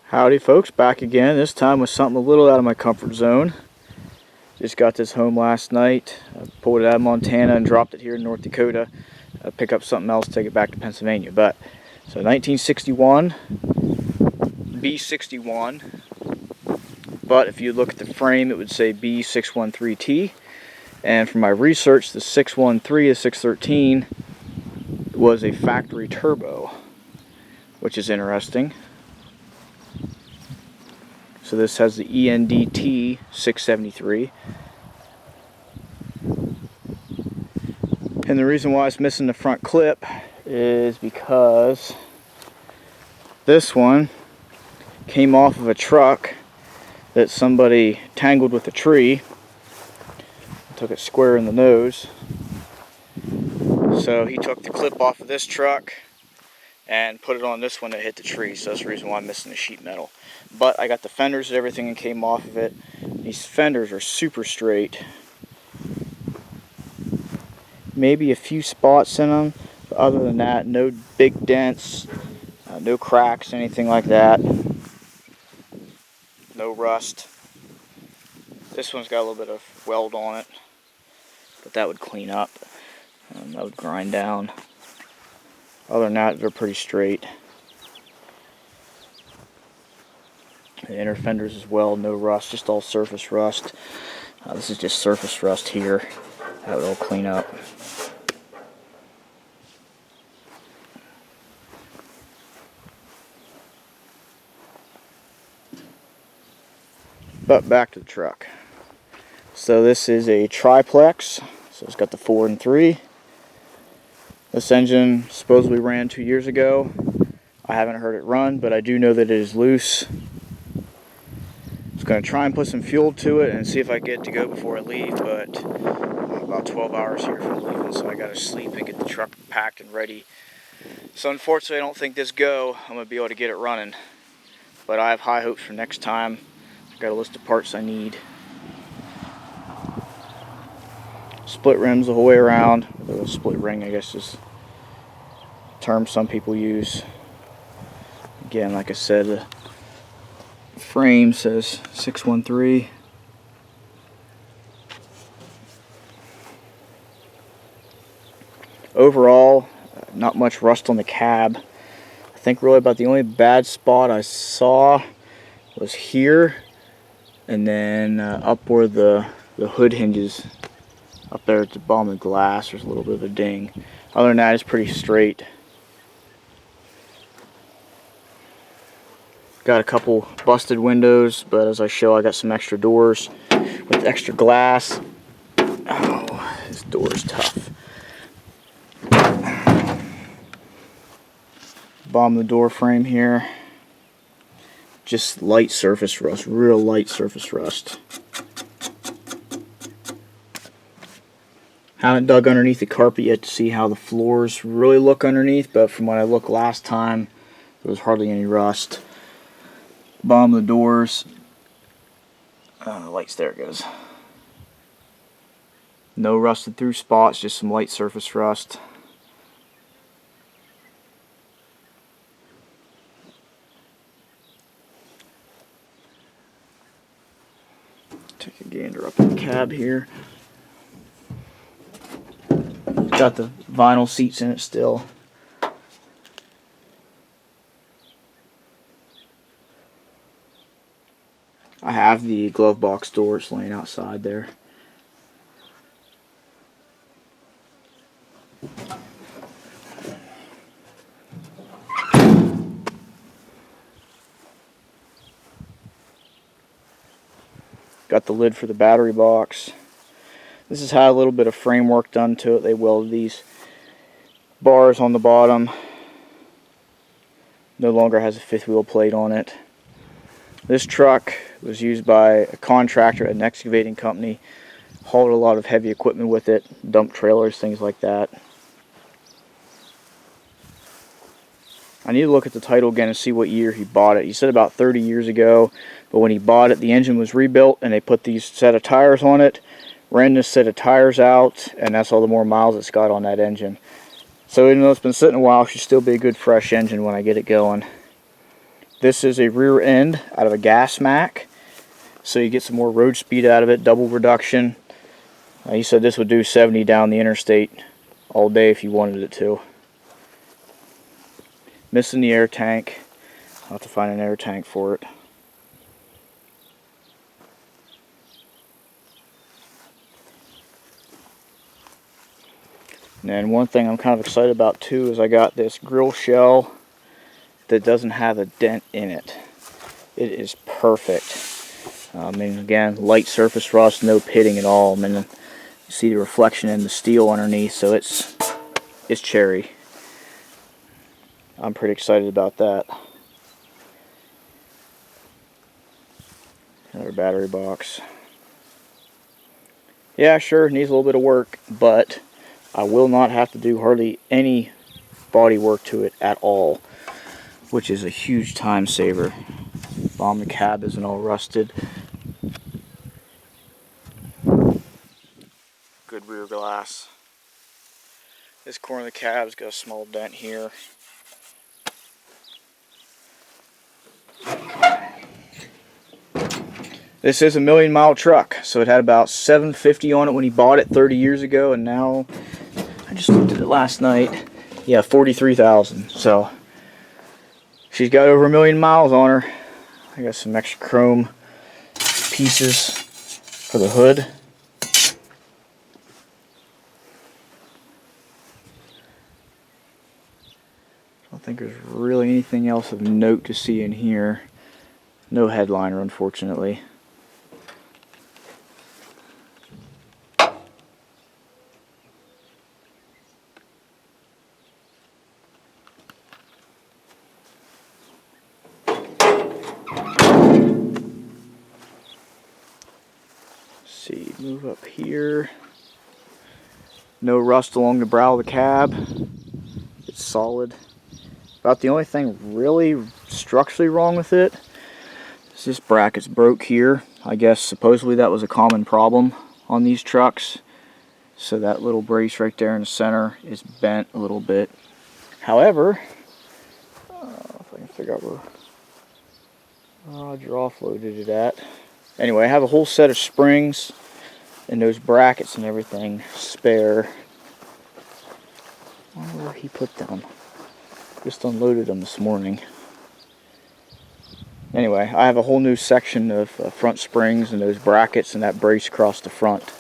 Howdy folks, back again, this time with something a little out of my comfort zone. Just got this home last night. I pulled it out of Montana and dropped it here in North Dakota. Pick up something else, take it back to Pennsylvania. So 1961 B61, but if you look at the frame it would say B613T, and from my research the 613 to 613 was a factory turbo, which is interesting. So this has the ENDT 673. And the reason why it's missing the front clip is because this one came off of a truck that somebody tangled with a tree. Took it square in the nose. So he took the clip off of this truck and put it on this one that hit the tree, so that's the reason why I'm missing the sheet metal. But I got the fenders and everything and came off of it. These fenders are super straight. Maybe a few spots in them, but other than that, no big dents, no cracks, anything like that. No rust. This one's got a little bit of weld on it, but that would clean up. That would grind down. Other than that, they're pretty straight. The inner fenders as well, no rust, just all surface rust. This is just surface rust here. That would all clean up. But back to the truck. So this is a triplex. So it's got the 4 and 3. This engine supposedly ran 2 years ago. I haven't heard it run, but I do know that it is loose. I was going to try and put some fuel to it and see if I get it to go before I leave, but I'm about 12 hours here from leaving, so I got to sleep and get the truck packed and ready. So unfortunately, I don't think this go, I'm going to be able to get it running. But I have high hopes for next time. I've got a list of parts I need. Split rims the whole way around. The split ring, I guess, is a term some people use. Again, like I said, the frame says 613. Overall, not much rust on the cab. I think really about the only bad spot I saw was here, and then up where the hood hinges. Up there at the bottom of the glass, there's a little bit of a ding. Other than that, it's pretty straight. Got a couple busted windows, but as I show, I got some extra doors with extra glass. Oh, this door is tough. Bottom of the door frame here, just light surface rust, real light surface rust. Haven't dug underneath the carpet yet to see how the floors really look underneath, but from when I looked last time, there was hardly any rust. Bottom of the doors, the lights, there it goes. No rusted through spots, just some light surface rust. Take a gander up in the cab here. Got the vinyl seats in it still. I have the glove box doors laying outside there. Got the lid for the battery box. This has had a little bit of framework done to it. They welded these bars on the bottom. No longer has a fifth wheel plate on it. This truck was used by a contractor at an excavating company. Hauled a lot of heavy equipment with it, dump trailers, things like that. I need to look at the title again and see what year he bought it. He said about 30 years ago, but when he bought it, the engine was rebuilt and they put these set of tires on it. Ran this set of tires out, and that's all the more miles it's got on that engine. So even though it's been sitting a while, it should still be a good fresh engine when I get it going. This is a rear end out of a gas Mack, so you get some more road speed out of it, double reduction. He said this would do 70 down the interstate all day if you wanted it to. Missing the air tank. I'll have to find an air tank for it. And one thing I'm kind of excited about too is I got this grill shell that doesn't have a dent in it. It is perfect. I mean, again, light surface rust, no pitting at all. I mean, you see the reflection in the steel underneath, so it's cherry. I'm pretty excited about that. Another battery box. Yeah, sure, it needs a little bit of work, but I will not have to do hardly any body work to it at all, which is a huge time saver. The cab isn't all rusted. Good rear glass. This corner of the cab's got a small dent here. This is a 1,000,000-mile truck, so it had about 750 on it when he bought it 30 years ago, and now, I just looked at it last night, yeah, 43,000. So she's got over 1,000,000 miles on her. I got some extra chrome pieces for the hood. I don't think there's really anything else of note to see in here. No headliner, unfortunately. See, move up here. No rust along the brow of the cab. It's solid. About the only thing really structurally wrong with it is this bracket's broke here. I guess supposedly that was a common problem on these trucks. So that little brace right there in the center is bent a little bit. However, if I can figure out where Roger offloaded it at. Anyway, I have a whole set of springs and those brackets and everything spare. I wonder where he put them. Just unloaded them this morning. Anyway, I have a whole new section of front springs and those brackets and that brace across the front,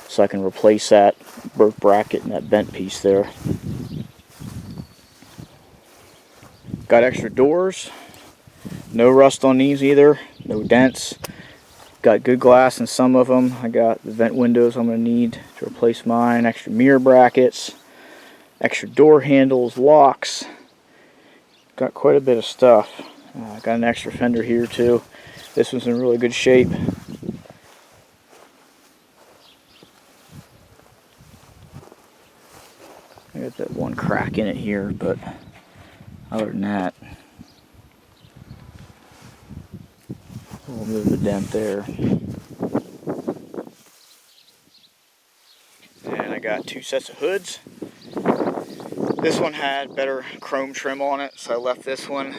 so I can replace that broke bracket and that bent piece there. Got extra doors. No rust on these either. No dents. Got good glass in some of them. I got the vent windows I'm going to need to replace mine. Extra mirror brackets. Extra door handles, locks. Got quite a bit of stuff. Got an extra fender here too. This one's in really good shape. I got that one crack in it here, but other than that, we'll move the dent there. And I got two sets of hoods. This one had better chrome trim on it, so I left this one.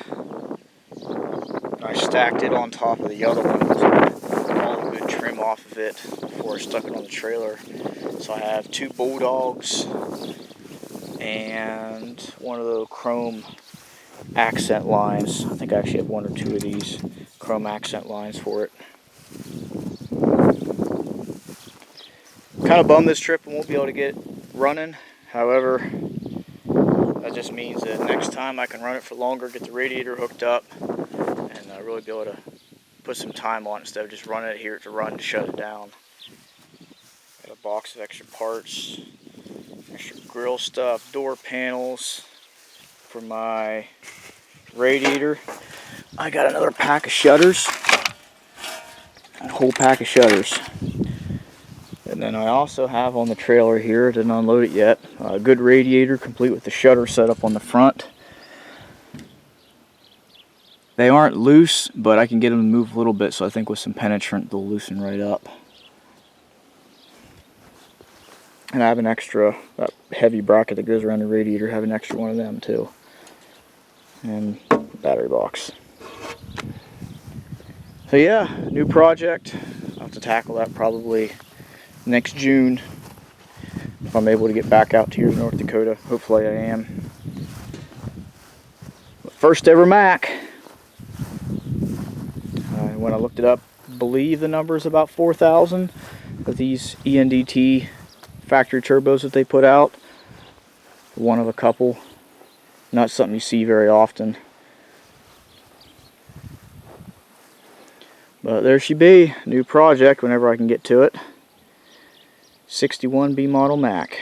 I stacked it on top of the other one to all the good trim off of it before I stuck it on the trailer. So I have two Bulldogs and one of the chrome accent lines. I think I actually have one or two of these chrome accent lines for it. Kind of bummed this trip and won't be able to get running. However, that just means that next time I can run it for longer, get the radiator hooked up, and really be able to put some time on it instead of just running it here to run to shut it down. Got a box of extra parts, extra grill stuff, door panels for my radiator. I got another pack of shutters, a whole pack of shutters. And then I also have on the trailer here, didn't unload it yet, a good radiator complete with the shutter setup on the front. They aren't loose, but I can get them to move a little bit, so I think with some penetrant they'll loosen right up. And I have an extra, that heavy bracket that goes around the radiator, I have an extra one of them too. And battery box. So yeah, new project. I'll have to tackle that probably next June if I'm able to get back out to here in North Dakota. Hopefully I am. But first ever Mack. When I looked it up, I believe the number is about 4,000 of these ENDT factory turbos that they put out. One of a couple. Not something you see very often. But there she be, new project whenever I can get to it. 61 B model Mack.